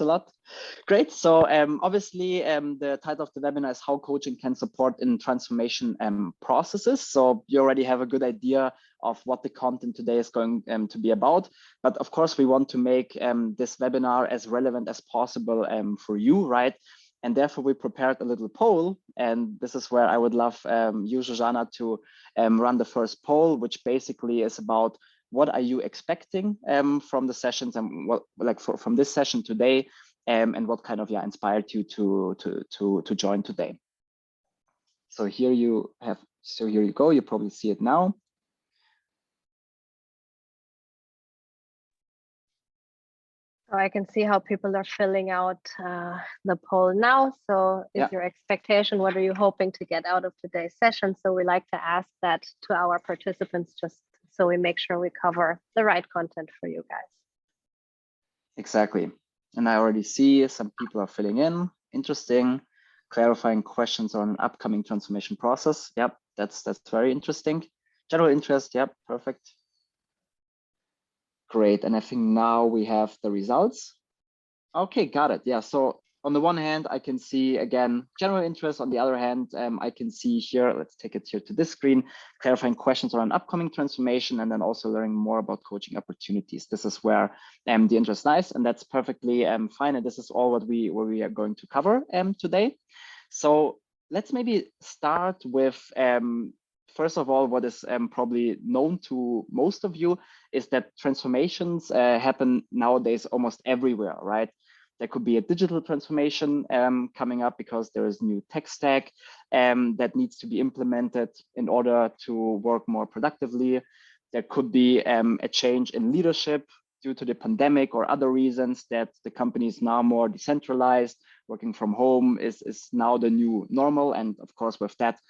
a lot. Great. So obviously the title of the webinar is how coaching can support in transformation processes. So you already have a good idea of what the content today is going to be about. But of course, we want to make this webinar as relevant as possible for you, right? And therefore, we prepared a little poll. And this is where I would love you, Zsuzsanna, to run the first poll, which basically is about what are you expecting from the sessions and what from this session today, and what kind of inspired you to join today. So here you have, so here you go. You probably see it now. So I can see how people are filling out the poll now. So is your expectation, what are you hoping to get out of today's session? So we like to ask that to our participants, just so we make sure we cover the right content for you guys. Exactly. And I already see some people are filling in. Interesting. Clarifying questions on an upcoming transformation process. Yep, that's very interesting. General interest. Yep, perfect. Great. And I think now we have the results. Okay, got it. Yeah. So on the one hand, I can see, again, general interest. On the other hand, I can see here, let's take it here to this screen, clarifying questions on an upcoming transformation, and then also learning more about coaching opportunities. This is where the interest lies, and that's perfectly fine. And this is all what we are going to cover today. So let's maybe start with, first of all, what is probably known to most of you is that transformations happen nowadays almost everywhere, right? There could be a digital transformation coming up because there is new tech stack that needs to be implemented in order to work more productively. There could be a change in leadership due to the pandemic or other reasons that the company is now more decentralized. Working from home is now the new normal. And of course, with that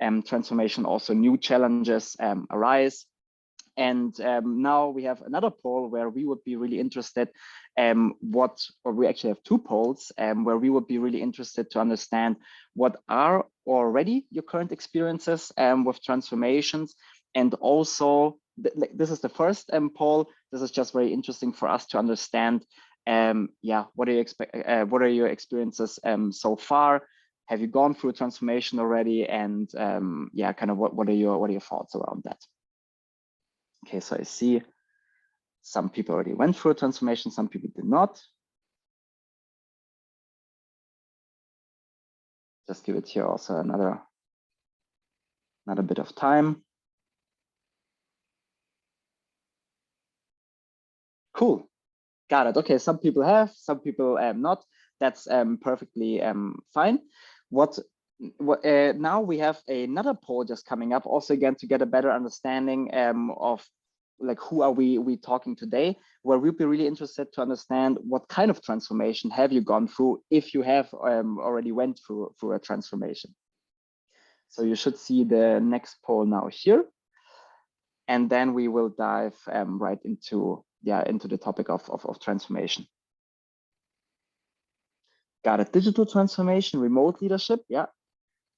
transformation, also new challenges arise. And now we have another poll where we would be really interested or we actually have two polls where we would be really interested to understand what are already your current experiences with transformations. And also, this is the first poll. This is just very interesting for us to understand, what are your experiences so far? Have you gone through a transformation already? And kind of what are your thoughts around that? Okay, so I see some people already went through a transformation, some people did not. Just give it here also another bit of time. Cool, got it. Okay, some people have, some people not. That's perfectly fine. Now we have another poll just coming up, also again to get a better understanding of like who are we talking today, where we'll be really interested to understand what kind of transformation have you gone through if you have already went through a transformation. So you should see the next poll now here, and then we will dive right into the topic of transformation. Got it. Digital transformation, remote leadership,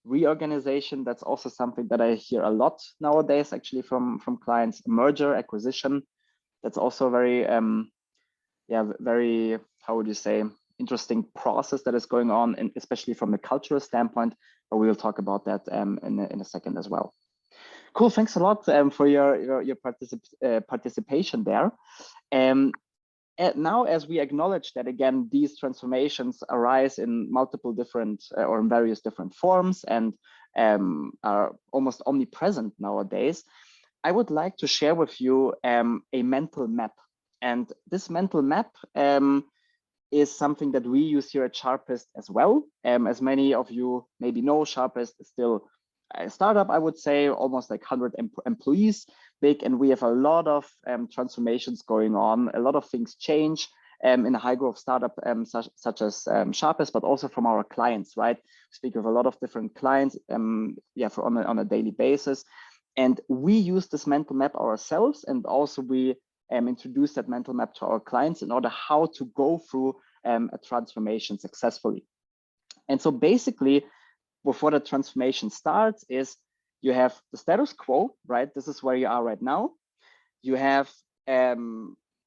reorganization. That's also something that I hear a lot nowadays, actually, from clients. Merger, acquisition. That's also very, very, how would you say, interesting process that is going on, and especially from the cultural standpoint. But we will talk about that in a second as well. Cool. Thanks a lot for your participation there. Now, as we acknowledge that, again, these transformations arise in multiple different or in various different forms and are almost omnipresent nowadays, I would like to share with you a mental map. And this mental map is something that we use here at Sharpist as well. As many of you maybe know, Sharpist is still a startup, I would say, almost like 100 employees big, and we have a lot of transformations going on. A lot of things change in a high growth startup such as Sharpist, but also from our clients, right? We speak with a lot of different clients, on a daily basis, and we use this mental map ourselves, and also we introduce that mental map to our clients in order how to go through a transformation successfully. And so basically, before the transformation starts is you have the status quo, right? This is where you are right now. You have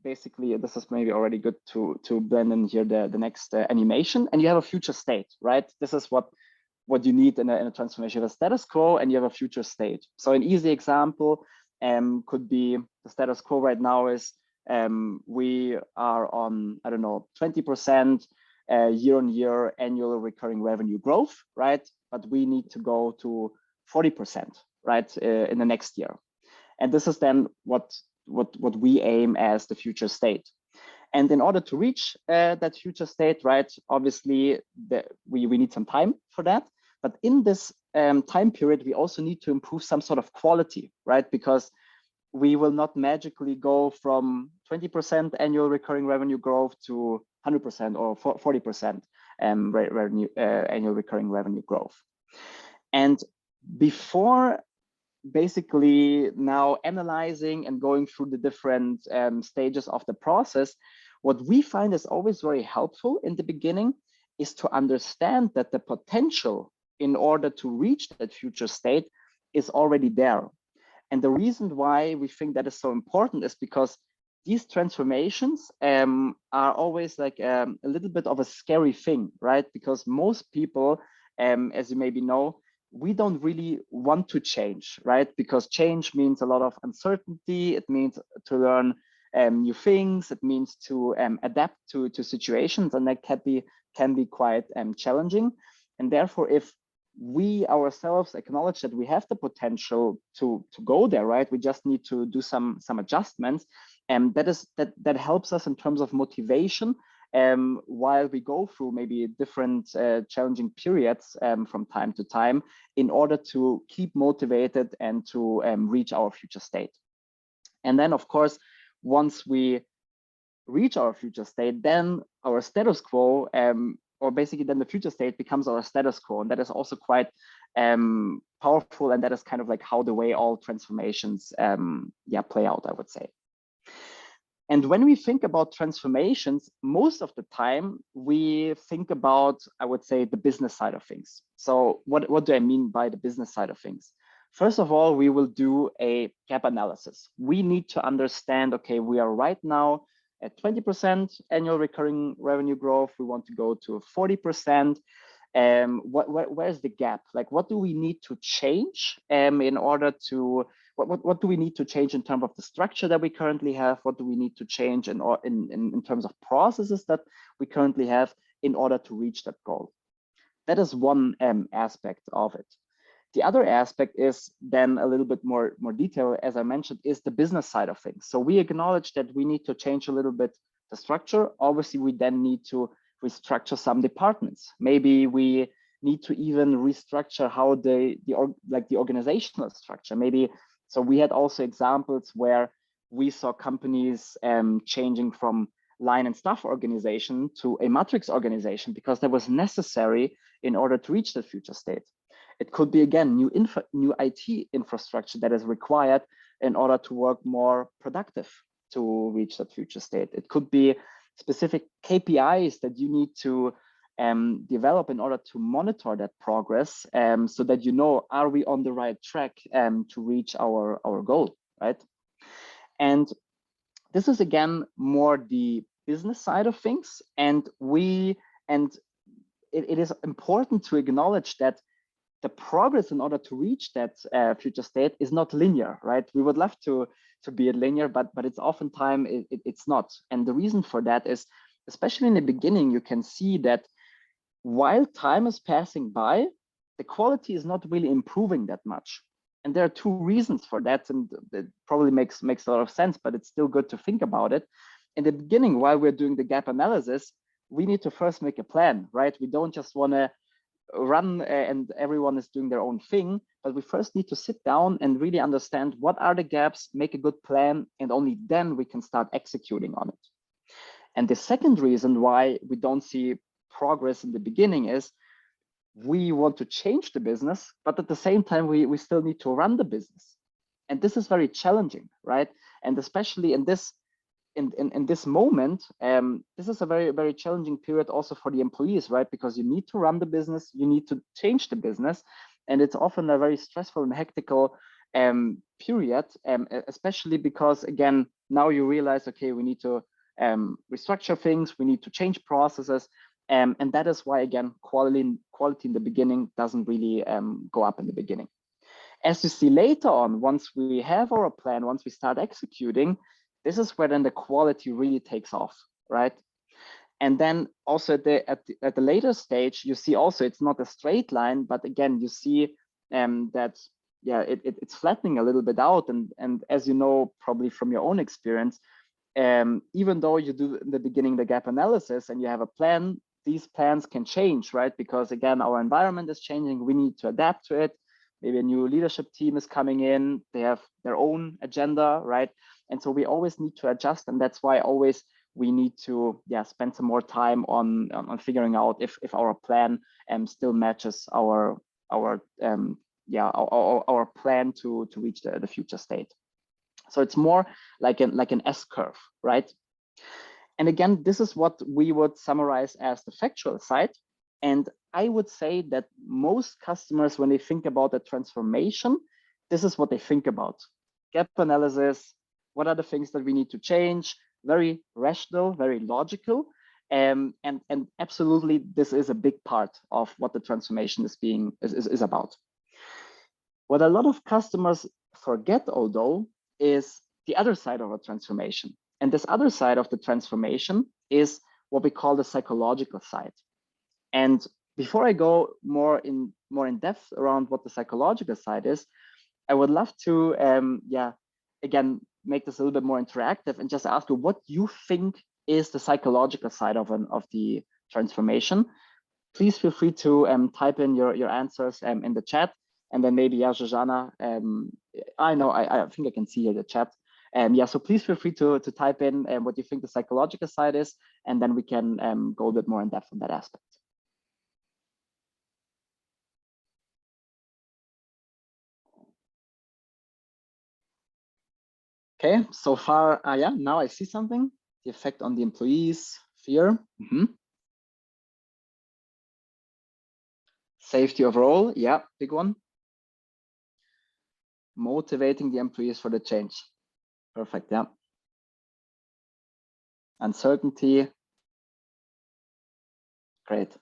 basically, this is maybe already good to blend in here the next animation, and you have a future state, right? This is what you need in a transformation. You have a status quo and you have a future state. So an easy example could be the status quo right now is we are on, I don't know, 20% year-on-year annual recurring revenue growth, right? But we need to go to 40%, right, in the next year. And this is then what we aim as the future state. And in order to reach that future state, right, obviously we need some time for that. But in this time period, we also need to improve some sort of quality, right? Because we will not magically go from 20% annual recurring revenue growth to 100% or 40% annual recurring revenue growth. And before basically now analyzing and going through the different stages of the process, what we find is always very helpful in the beginning is to understand that the potential in order to reach that future state is already there. And the reason why we think that is so important is because these transformations are always like a little bit of a scary thing, right? Because most people, as you maybe know, we don't really want to change, right? Because change means a lot of uncertainty. It means to learn new things. It means to adapt to situations, and that can be quite challenging. And therefore, if we ourselves acknowledge that we have the potential to go there, right? We just need to do some adjustments, and that helps us in terms of motivation while we go through maybe different challenging periods from time to time, in order to keep motivated and to reach our future state. And then, of course, once we reach our future state, then our status quo, or basically then the future state becomes our status quo. And that is also quite powerful. And that is kind of like how the way all transformations play out, I would say. And when we think about transformations, most of the time we think about, I would say, the business side of things. So what do I mean by the business side of things? First of all, we will do a gap analysis. We need to understand, okay, we are right now at 20% annual recurring revenue growth. We want to go to 40%. Where's the gap? Like, what do we need to change in order to, what do we need to change in terms of the structure that we currently have? What do we need to change in terms of processes that we currently have in order to reach that goal? That is one aspect of it. The other aspect is then a little bit more detail, as I mentioned, is the business side of things. So we acknowledge that we need to change a little bit the structure. Obviously, we then need to restructure some departments. Maybe we need to even restructure how the organizational structure. Maybe, so we had also examples where we saw companies changing from line and staff organization to a matrix organization because that was necessary in order to reach the future state. It could be, again, new IT infrastructure that is required in order to work more productive to reach that future state. It could be specific KPIs that you need to develop in order to monitor that progress, so that you know, are we on the right track to reach our goal, right? And this is, again, more the business side of things. And it is important to acknowledge that the progress in order to reach that future state is not linear, right? We would love to be linear, but it's oftentimes it's not. And the reason for that is, especially in the beginning, you can see that while time is passing by, the quality is not really improving that much. And there are two reasons for that, and it probably makes a lot of sense, but it's still good to think about it. In the beginning, while we're doing the gap analysis, we need to first make a plan, right? We don't just want to run and everyone is doing their own thing, but we first need to sit down and really understand what are the gaps, make a good plan, and only then we can start executing on it. And the second reason why we don't see progress in the beginning is we want to change the business, but at the same time, we still need to run the business. And this is very challenging, right? And especially in this moment, this is a very, very challenging period also for the employees, right? Because you need to run the business, you need to change the business, and it's often a very stressful and hectical period, especially because, again, now you realize, okay, we need to restructure things, we need to change processes. And that is why, again, quality in the beginning doesn't really go up in the beginning. As you see later on, once we have our plan, once we start executing, this is where then the quality really takes off, right? And then also at the later stage, you see also it's not a straight line, but again, you see that, yeah, it's flattening a little bit out. And as you know, probably from your own experience, even though you do in the beginning the gap analysis and you have a plan, these plans can change, right? Because again, our environment is changing, we need to adapt to it. Maybe a new leadership team is coming in, they have their own agenda, right? And so we always need to adjust, and that's why always we need to, yeah, spend some more time on figuring out if our plan still matches our plan to reach the future state. So it's more like an S curve, right? And again, this is what we would summarize as the factual side. And I would say that most customers, when they think about a transformation, this is what they think about. Gap analysis, what are the things that we need to change? Very rational, very logical. And absolutely, this is a big part of what the transformation is about. What a lot of customers forget, although, is the other side of a transformation. And this other side of the transformation is what we call the psychological side. And before I go more in depth around what the psychological side is, I would love to, again, make this a little bit more interactive and just ask you what you think is the psychological side of the transformation. Please feel free to type in your answers in the chat, and then maybe, yeah, Zsuzsanna, I think I can see here the chat. Yeah, so please feel free to type in what you think the psychological side is, and then we can go a bit more in depth on that aspect. Okay, so far, yeah, now I see something. The effect on the employees, fear. Safety overall, yeah, big one. Motivating the employees for the change. Perfect, yeah. Uncertainty. Great.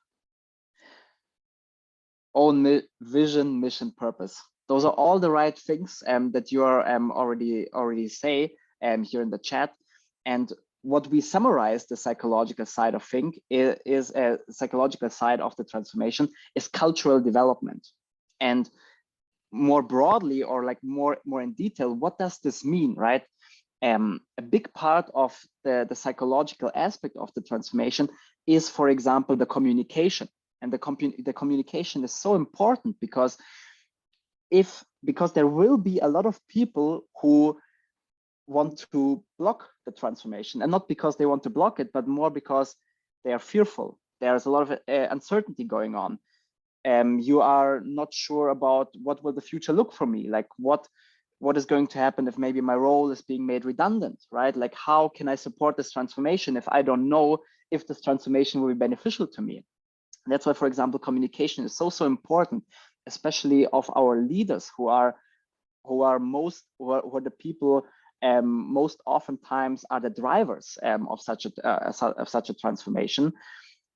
Own vision, mission, purpose. Those are all the right things that you are already say here in the chat. And what we summarize the psychological side of thing is a psychological side of the transformation is cultural development. And more broadly, or like more in detail, what does this mean, right? A big part of the psychological aspect of the transformation is, for example, the communication. And the communication is so important because there will be a lot of people who want to block the transformation, and not because they want to block it, but more because they are fearful. There's a lot of uncertainty going on. You are not sure about what will the future look for me, like what is going to happen if maybe my role is being made redundant, right? Like, how can I support this transformation if I don't know if this transformation will be beneficial to me? And that's why, for example, communication is so important, especially of our leaders who are the people most oftentimes are the drivers of such a transformation.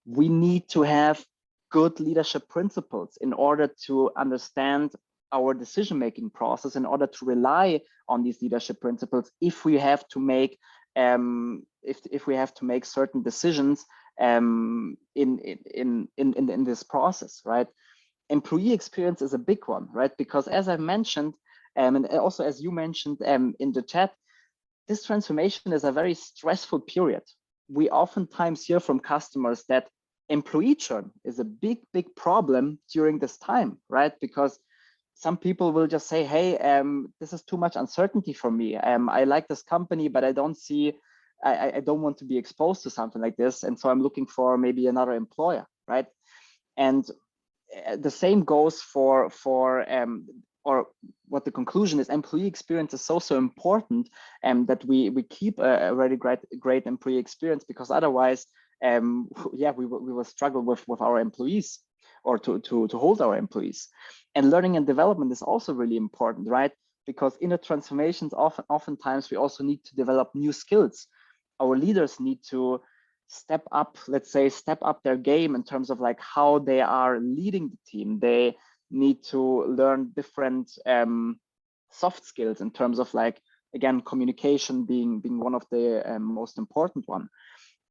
We need to have good leadership principles in order to understand our decision-making process, in order to rely on these leadership principles if we have to make certain decisions in this process, right? Employee experience is a big one, right? Because as I mentioned, and also as you mentioned in the chat, this transformation is a very stressful period. We oftentimes hear from customers that employee churn is a big problem during this time, right? Because some people will just say, hey, this is too much uncertainty for me. I like this company, but I don't want to be exposed to something like this. And so I'm looking for maybe another employer, right? And the same goes for or what the conclusion is, employee experience is so important that we keep a really great employee experience, because otherwise, yeah, we will struggle with our employees, or to hold our employees. And learning and development is also really important, right? because in the transformations, oftentimes we also need to develop new skills. Our leaders need to step up, let's say, step up their game in terms of like how they are leading the team. They need to learn different soft skills in terms of like, again, communication being one of the most important one.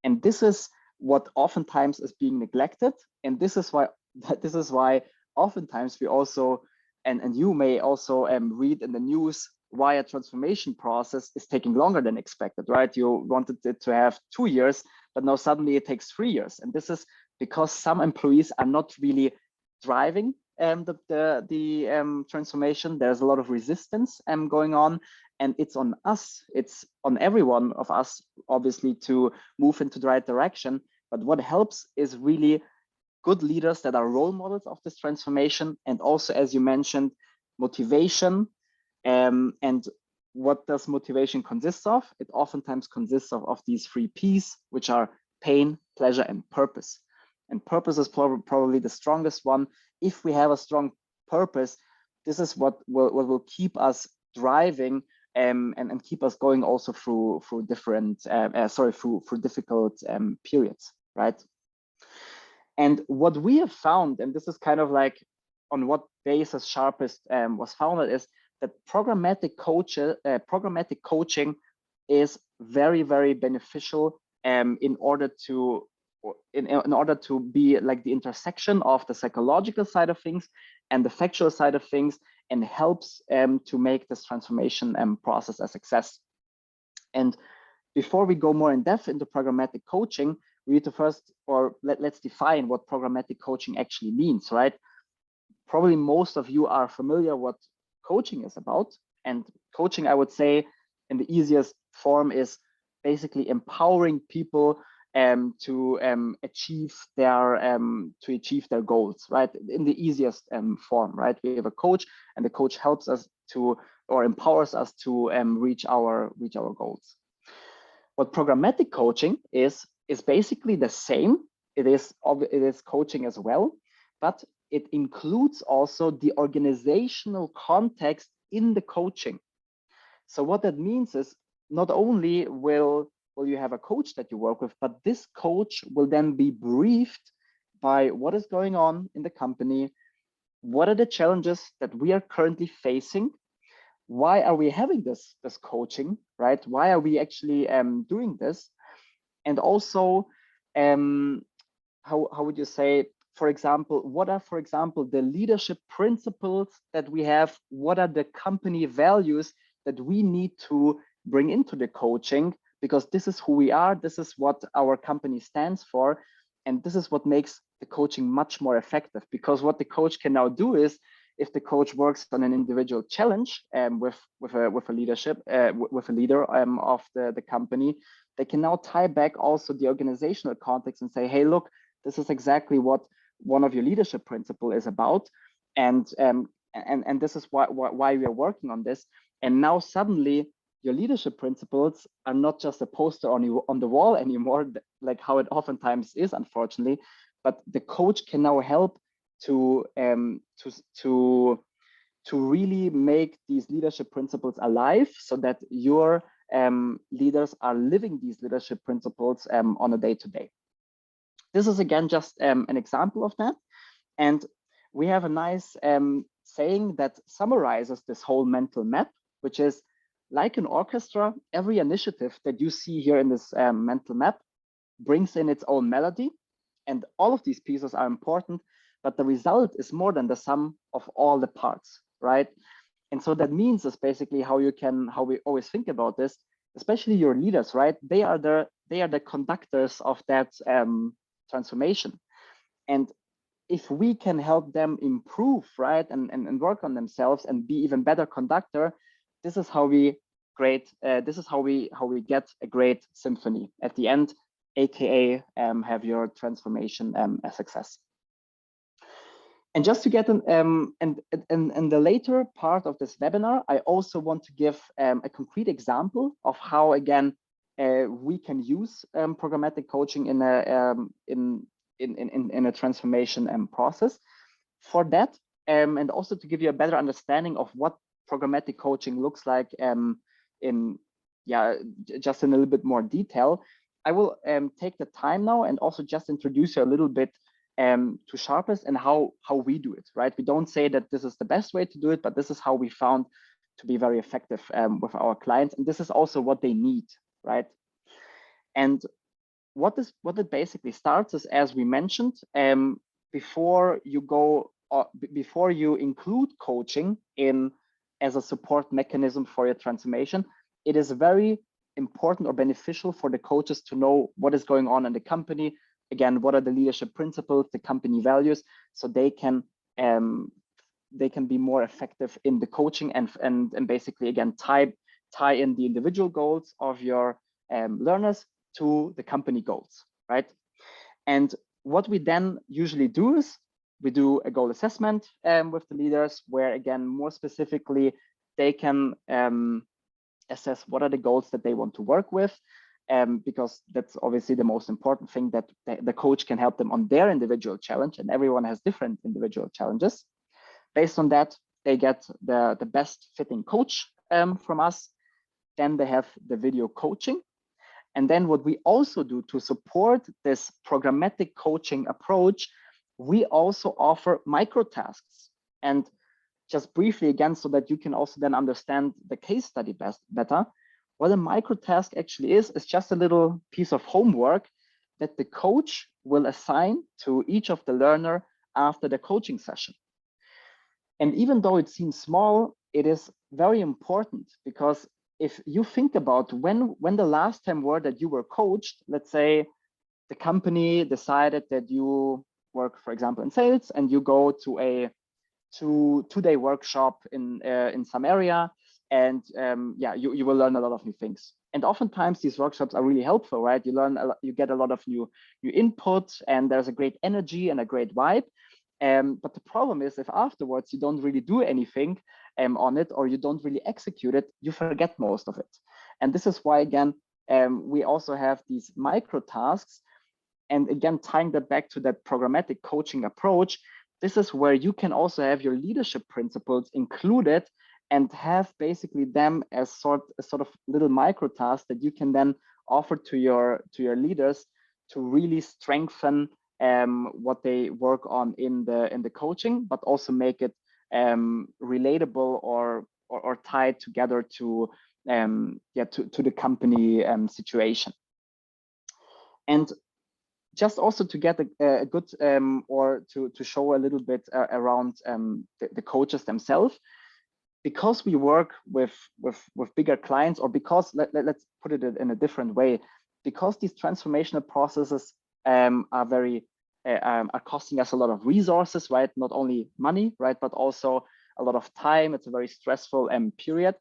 And this is what oftentimes is being neglected. And this is why oftentimes we also, and you may also read in the news why a transformation process is taking longer than expected, right? You wanted it to have 2 years, but now suddenly it takes 3 years. And this is because some employees are not really driving the transformation. There's a lot of resistance going on, and it's on us. It's on every one of us, obviously, to move into the right direction. But what helps is really good leaders that are role models of this transformation, and also, as you mentioned, motivation. And what does motivation consist of? It oftentimes consists of these 3 P's, which are pain, pleasure, and purpose. And purpose is probably the strongest one. If we have a strong purpose, this is what will keep us driving and keep us going also through different through difficult periods, right? And what we have found, and this is kind of like on what basis Sharpist was founded, is that programmatic coaching is very, very beneficial in order to be like the intersection of the psychological side of things and the factual side of things, and helps to make this transformation process a success. And before we go more in depth into programmatic coaching, we need to first, or let's define what programmatic coaching actually means, right? Probably most of you are familiar what coaching is about. And coaching, I would say, in the easiest form, is basically empowering people to achieve their goals, right? In the easiest form, right? We have a coach, and the coach helps us to, or empowers us to reach our goals. What programmatic coaching is basically the same. It is coaching as well, but it includes also the organizational context in the coaching. So what that means is, not only will you have a coach that you work with, but this coach will then be briefed by what is going on in the company, what are the challenges that we are currently facing, why are we having this coaching, right? Why are we actually doing this? And also, how would you say, for example, what are, for example, the leadership principles that we have? What are the company values that we need to bring into the coaching? Because this is who we are, this is what our company stands for, and this is what makes the coaching much more effective. Because what the coach can now do is, if the coach works on an individual challenge with a leader of the company, they can now tie back also the organizational context and say, hey, look, this is exactly what one of your leadership principle is about, and this is why we are working on this. And now suddenly your leadership principles are not just a poster on the wall anymore, like how it oftentimes is, unfortunately, but the coach can now help to really make these leadership principles alive, so that your leaders are living these leadership principles on a day-to-day. This is again just an example of that, and we have a nice saying that summarizes this whole mental map, which is, like an orchestra, every initiative that you see here in this mental map brings in its own melody, and all of these pieces are important, but the result is more than the sum of all the parts, right? And so that means is basically how we always think about this, especially your leaders, right? They are the conductors of that transformation. And if we can help them improve, right, and work on themselves and be even better conductor, this is how we get a great symphony at the end, aka have your transformation a success. And just to get and the later part of this webinar, I also want to give a concrete example of how, again, we can use programmatic coaching in a transformation process. For that, and also to give you a better understanding of what programmatic coaching looks like just in a little bit more detail, I will take the time now and also just introduce you a little bit to Sharpist and how we do it, right? We don't say that this is the best way to do it, but this is how we found to be very effective with our clients. And this is also what they need, right? And what it basically starts is, as we mentioned, before you include coaching as a support mechanism for your transformation, it is very important or beneficial for the coaches to know what is going on in the company. Again, what are the leadership principles, the company values, so they can be more effective in the coaching and basically again tie in the individual goals of your learners to the company goals, right? And what we then usually do is we do a goal assessment with the leaders, where again, more specifically, they can assess what are the goals that they want to work with, because that's obviously the most important thing, that the coach can help them on their individual challenge, and everyone has different individual challenges. Based on that, they get the best fitting coach from us. Then they have the video coaching. And then what we also do to support this programmatic coaching approach, we also offer microtasks. And just briefly again, so that you can also then understand the case study better, what a microtask actually is just a little piece of homework that the coach will assign to each of the learner after the coaching session. And even though it seems small, it is very important, because if you think about when the last time were that you were coached, let's say the company decided that you work, for example, in sales, and you go to a two-day workshop in some area, and you will learn a lot of new things. And oftentimes these workshops are really helpful, right? You learn a lot, you get a lot of new input, and there's a great energy and a great vibe. But the problem is, if afterwards you don't really do anything on it, or you don't really execute it, you forget most of it. And this is why, again, we also have these micro tasks. And again, tying that back to that programmatic coaching approach, this is where you can also have your leadership principles included and have basically them as sort of little micro tasks that you can then offer to your leaders to really strengthen what they work on in the coaching, but also make it relatable or tied together to the company situation. And just also to get a good or to show a little bit around the coaches themselves, because we work with bigger clients, or because let's put it in a different way, because these transformational processes are very are costing us a lot of resources, right? Not only money, right, but also a lot of time. It's a very stressful period.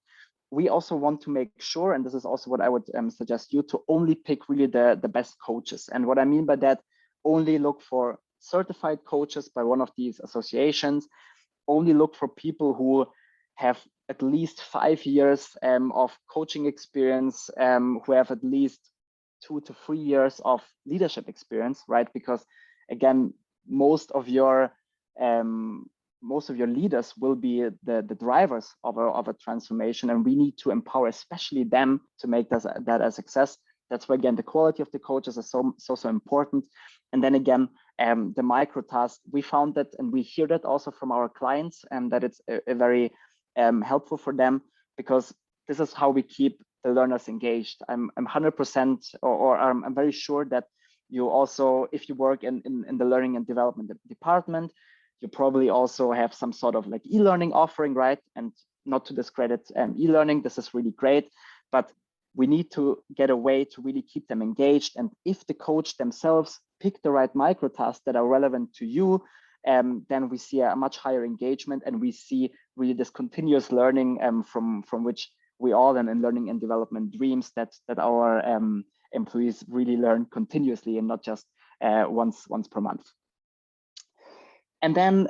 We also want to make sure, and this is also what I would suggest you, to only pick really the best coaches. And what I mean by that, only look for certified coaches by one of these associations. Only look for people who have at least 5 years of coaching experience, who have at least 2 to 3 years of leadership experience, right? Because again, most of your leaders will be the drivers of a transformation, and we need to empower especially them to make that a success. That's why, again, the quality of the coaches is so important. And then again, the micro task, we found that, and we hear that also from our clients, and that it's a very helpful for them, because this is how we keep the learners engaged. I'm 100% or I'm very sure that you also, if you work in the learning and development department, you probably also have some sort of like e-learning offering, right? And not to discredit e-learning, this is really great, but we need to get a way to really keep them engaged. And if the coach themselves pick the right micro tasks that are relevant to you, then we see a much higher engagement, and we see really this continuous learning from which we all in learning and development dreams that our employees really learn continuously and not just once per month. And then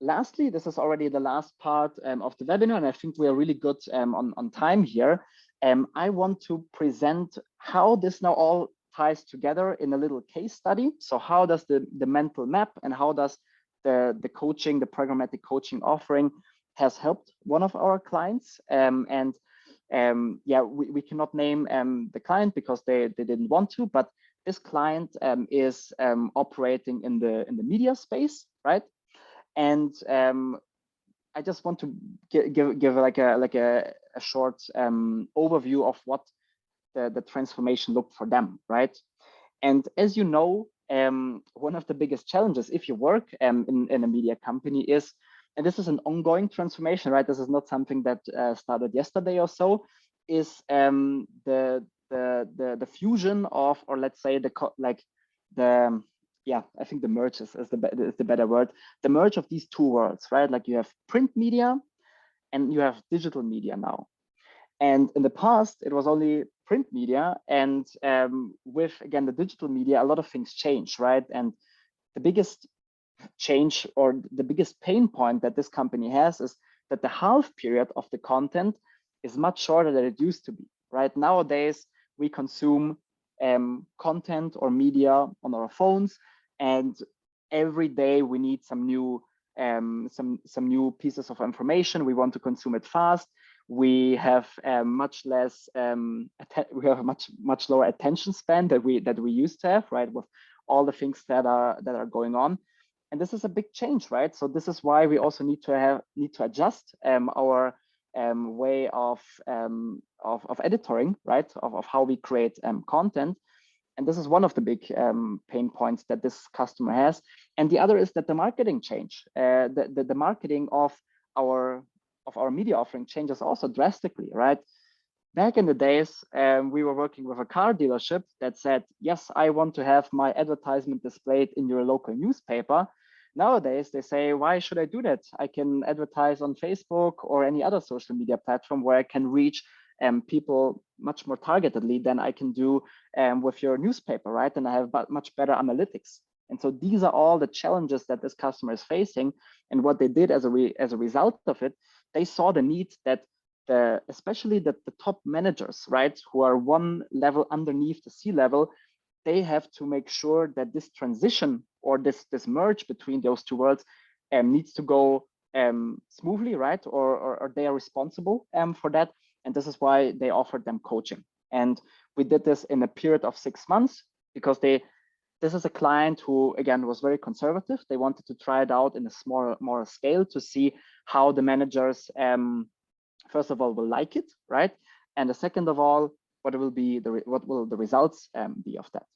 lastly, this is already the last part of the webinar, and I think we are really good on time here. I want to present how this now all ties together in a little case study. So how does the mental map and how does the coaching, the programmatic coaching offering has helped one of our clients, and yeah, we cannot name the client because they didn't want to, but this client is operating in the media space, right? And I just want to give like a short overview of what the transformation looked for them, right? And as you know, one of the biggest challenges if you work in a media company is, and this is an ongoing transformation, right? This is not something that started yesterday or so, is the fusion of, or let's say yeah, I think the merge is the better word, the merge of these two worlds, right? Like you have print media and you have digital media now. And in the past, it was only print media. And with, again, the digital media, a lot of things change, right? And the biggest change or the biggest pain point that this company has is that the half period of the content is much shorter than it used to be, right? Nowadays, we consume content or media on our phones, and every day we need some new pieces of information. We want to consume it fast. We have much less we have a much lower attention span that we used to have, right, with all the things that are going on. And this is a big change, right? So this is why we also need to adjust our way of editoring, right, of how we create content. And this is one of the big pain points that this customer has. And the other is that the marketing change, the marketing of our media offering changes also drastically, right? Back in the days, we were working with a car dealership that said, yes, I want to have my advertisement displayed in your local newspaper. Nowadays, they say, why should I do that? I can advertise on Facebook or any other social media platform where I can reach people much more targetedly than I can do with your newspaper, right? And I have much better analytics. And so these are all the challenges that this customer is facing. And what they did as a result of it, they saw the need that especially the top managers, right, who are one level underneath the C-level, they have to make sure that this transition or this merge between those two worlds needs to go smoothly, right? Or they are responsible for that. And this is why they offered them coaching. And we did this in a period of 6 months because this is a client who, again, was very conservative. They wanted to try it out in a smaller scale to see how the managers, first of all, will like it, right? And the second of all, what will the results be of that?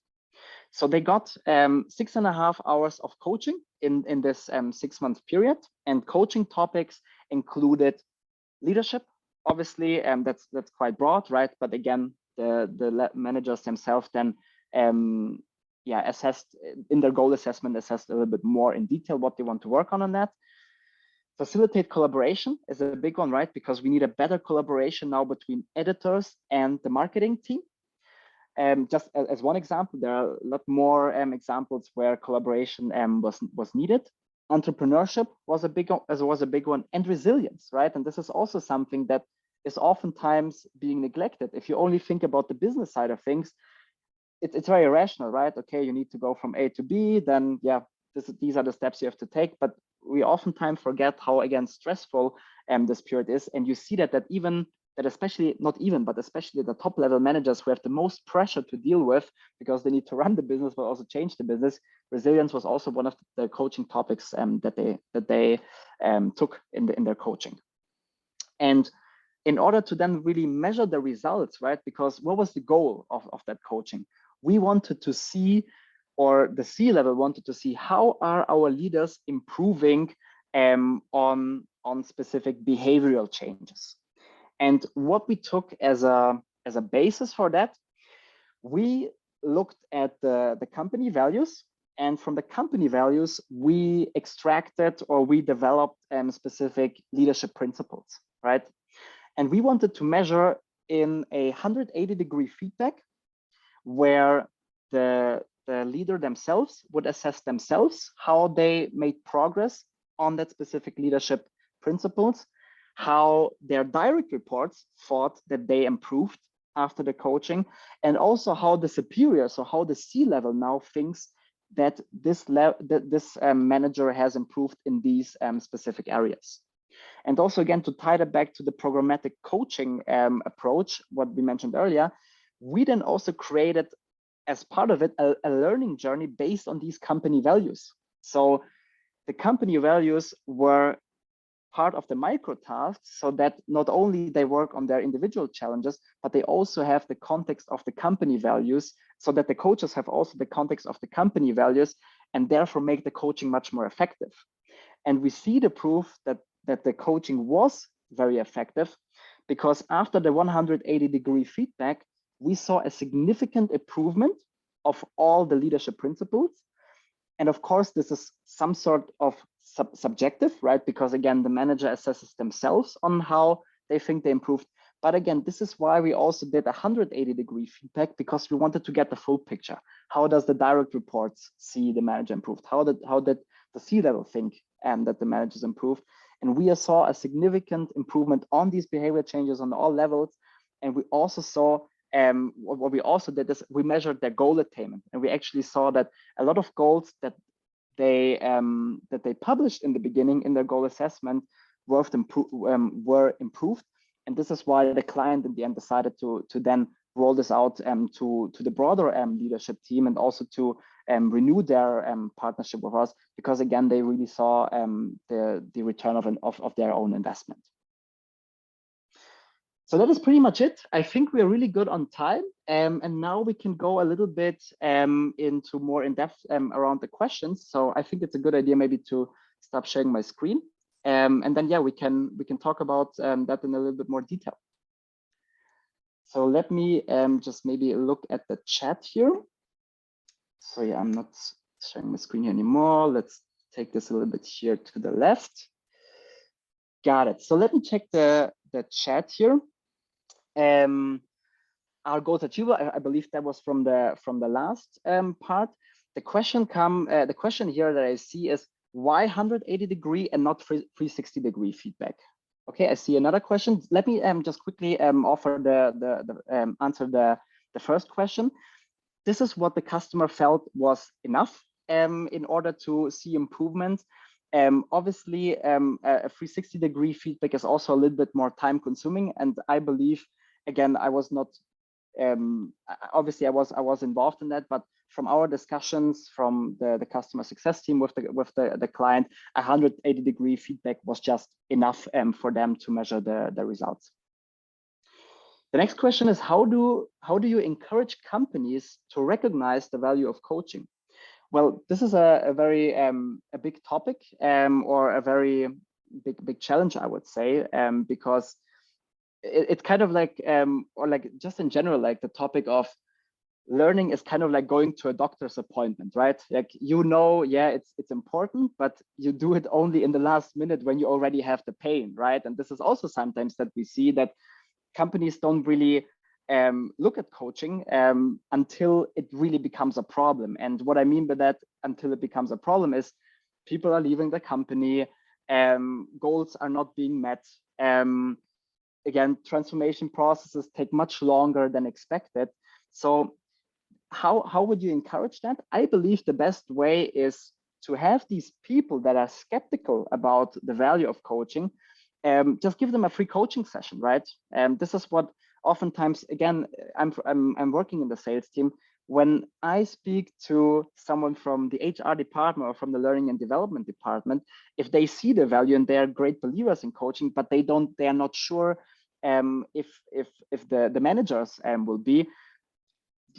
So they got 6.5 hours of coaching in this 6-month period, and coaching topics included leadership. Obviously, that's quite broad, right? But again, the managers themselves then assessed in their goal assessment, assessed a little bit more in detail what they want to work on that. Facilitate collaboration is a big one, right? Because we need a better collaboration now between editors and the marketing team. Just as one example, there are a lot more examples where collaboration was needed. Entrepreneurship was a big one, and resilience, right? And this is also something that is oftentimes being neglected. If you only think about the business side of things, it's very rational, right? Okay, you need to go from A to B, then yeah, these are the steps you have to take. But we oftentimes forget how, again, stressful this period is. And you see that especially the top level managers who have the most pressure to deal with because they need to run the business but also change the business. Resilience was also one of the coaching topics that they took in their coaching. And in order to then really measure the results, right? Because what was the goal of that coaching? We wanted to see, or the C-level wanted to see, how are our leaders improving on specific behavioral changes. And what we took as a basis for that, we looked at the company values, and from the company values, we extracted or we developed specific leadership principles, right? And we wanted to measure in a 180-degree feedback where the leader themselves would assess themselves, how they made progress on that specific leadership principles, how their direct reports thought that they improved after the coaching, and also how the superiors, or how the C-level now thinks that this manager has improved in these specific areas. And also, again, to tie that back to the programmatic coaching approach, what we mentioned earlier, we then also created, as part of it, a learning journey based on these company values. So the company values were part of the microtasks, so that not only they work on their individual challenges, but they also have the context of the company values, so that the coaches have also the context of the company values, and therefore make the coaching much more effective. And we see the proof that the coaching was very effective, because after the 180-degree feedback, we saw a significant improvement of all the leadership principles. And of course, this is some sort of subjective, right? Because again, the manager assesses themselves on how they think they improved. But again, this is why we also did 180-degree feedback, because we wanted to get the full picture. How does the direct reports see the manager improved? How did the C-level think that the managers improved? And we saw a significant improvement on these behavior changes on all levels. And we also saw what we also did is we measured their goal attainment, and we actually saw that a lot of goals that they published in the beginning in their goal assessment were improved. And this is why the client in the end decided to then roll this out to the broader leadership team, and also to renew their partnership with us, because again, they really saw the return of their own investment. So that is pretty much it. I think we are really good on time. And now we can go a little bit into more in depth around the questions. So I think it's a good idea maybe to stop sharing my screen. And then, yeah, we can talk about that in a little bit more detail. So let me just maybe look at the chat here. So yeah, I'm not sharing my screen here anymore. Let's take this a little bit here to the left. Got it. So let me check the chat here. Our goals achievable, I believe that was from the last part. The question here that I see is, why 180-degree and not 360-degree feedback? Okay, I see another question. Let me just quickly offer answer the first question. This is what the customer felt was enough in order to see improvement. Obviously, a 360-degree feedback is also a little bit more time consuming, and I believe, again, I was not obviously I was involved in that, but from our discussions from the customer success team with the client, 180-degree feedback was just enough for them to measure the results. The next question is, how do you encourage companies to recognize the value of coaching? Well, this is a very a big topic or a very big challenge, I would say, because it's kind of like or like just in general, like the topic of learning is kind of like going to a doctor's appointment, right? Like, yeah, it's important, but you do it only in the last minute when you already have the pain, right? And this is also sometimes that we see that companies don't really look at coaching until it really becomes a problem. And what I mean by that, until it becomes a problem, is people are leaving the company, goals are not being met. Again, transformation processes take much longer than expected. So how would you encourage that? I believe the best way is to have these people that are skeptical about the value of coaching, just give them a free coaching session, right? This is what oftentimes, again, I'm working in the sales team. When I speak to someone from the HR department or from the learning and development department, if they see the value and they are great believers in coaching, but they are not sure if the managers will be,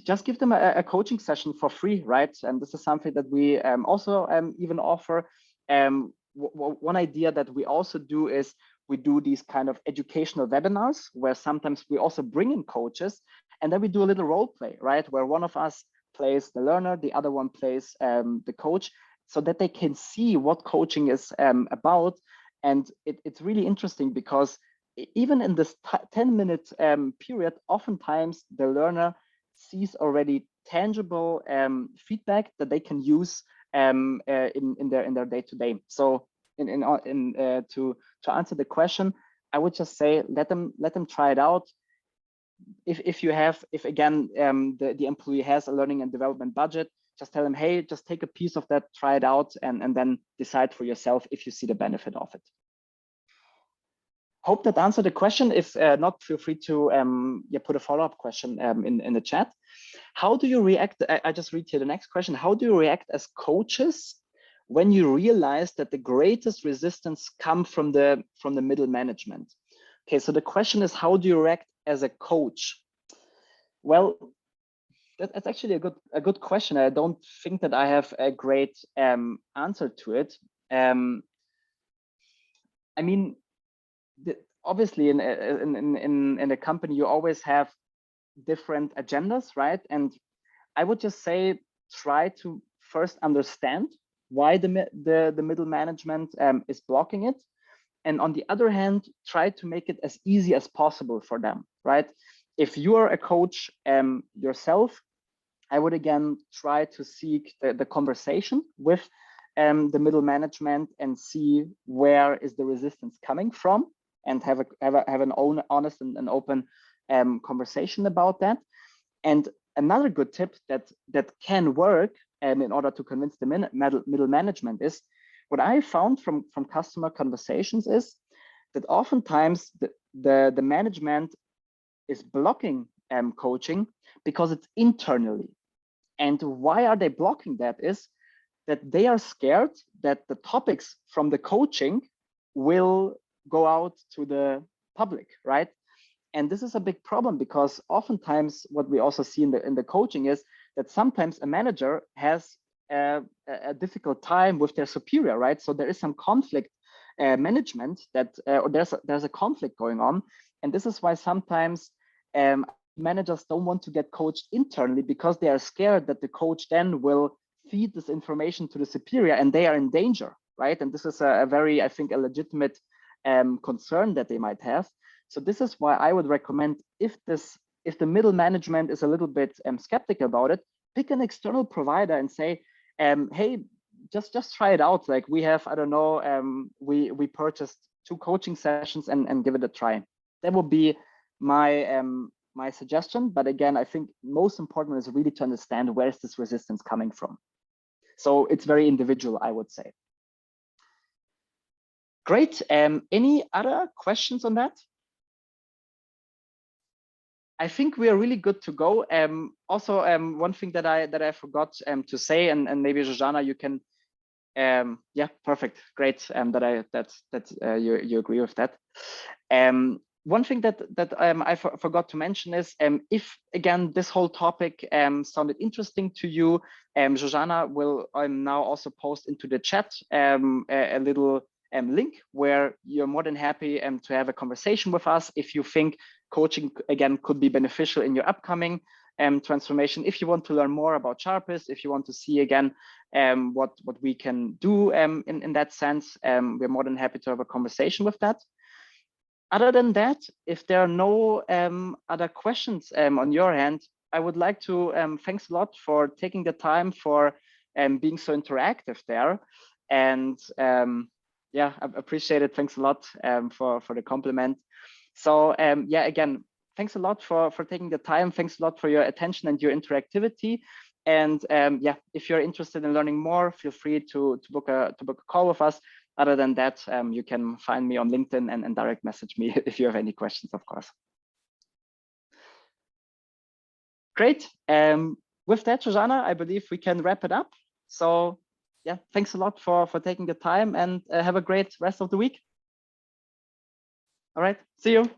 just give them a coaching session for free, right? And this is something that we also even offer. One idea that we also do is we do these kind of educational webinars where sometimes we also bring in coaches, and then we do a little role play, right? Where one of us plays the learner, the other one plays the coach, so that they can see what coaching is about. And it's really interesting because even in this 10-minute period, oftentimes the learner sees already tangible feedback that they can use in their day-to-day. So to answer the question, I would just say let them try it out. If again the employee has a learning and development budget, just tell them, hey, just take a piece of that, try it out, and then decide for yourself if you see the benefit of it. Hope that answered the question. If not, feel free to put a follow-up question in the chat. How do you react? I just read here the next question. How do you react as coaches when you realize that the greatest resistance come from the middle management? Okay, so the question is, how do you react as a coach? Well, that's actually a good question. I don't think that I have a great answer to it. I mean, obviously in a company you always have different agendas, right? And I would just say try to first understand why the middle management is blocking it, and on the other hand, try to make it as easy as possible for them, right? If you are a coach yourself, I would again try to seek the conversation with the middle management and see where is the resistance coming from, and have an honest and open conversation about that. And another good tip that can work in order to convince the middle management is, what I found from customer conversations is that oftentimes the management is blocking coaching because it's internally. And why are they blocking that is that they are scared that the topics from the coaching will go out to the public, right? And this is a big problem, because oftentimes what we also see in the coaching is that sometimes a manager has a difficult time with their superior, right? So there is some conflict management that or there's a conflict going on, and this is why sometimes managers don't want to get coached internally, because they are scared that the coach then will feed this information to the superior and they are in danger, right? And this is a very, I think, a legitimate concern that they might have. So this is why I would recommend, if the middle management is a little bit skeptical about it, pick an external provider and say, hey, just try it out. Like we have, I don't know, we purchased 2 coaching sessions and give it a try. That would be my my suggestion. But again, I think most important is really to understand where is this resistance coming from. So it's very individual, I would say. Great. Any other questions on that? I think we are really good to go. Also, one thing that I forgot to say, and maybe Zsuzsanna, you can, yeah, perfect, great. You agree with that. One thing that I forgot to mention is, if again this whole topic sounded interesting to you, Zsuzsanna will now also post into the chat a little link where you're more than happy to have a conversation with us if you think coaching again could be beneficial in your upcoming transformation. If you want to learn more about Sharpist, if you want to see again what we can do in that sense, we're more than happy to have a conversation with that. Other than that, if there are no other questions on your end, I would like to thanks a lot for taking the time, for being so interactive there, and yeah, I appreciate it. Thanks a lot for the compliment. So yeah, again, thanks a lot for taking the time. Thanks a lot for your attention and your interactivity. And yeah, if you're interested in learning more, feel free to book a call with us. Other than that, you can find me on LinkedIn and direct message me if you have any questions, of course. Great. With that, Zsuzsanna, I believe we can wrap it up. So yeah, thanks a lot for taking the time, and have a great rest of the week. All right, see you.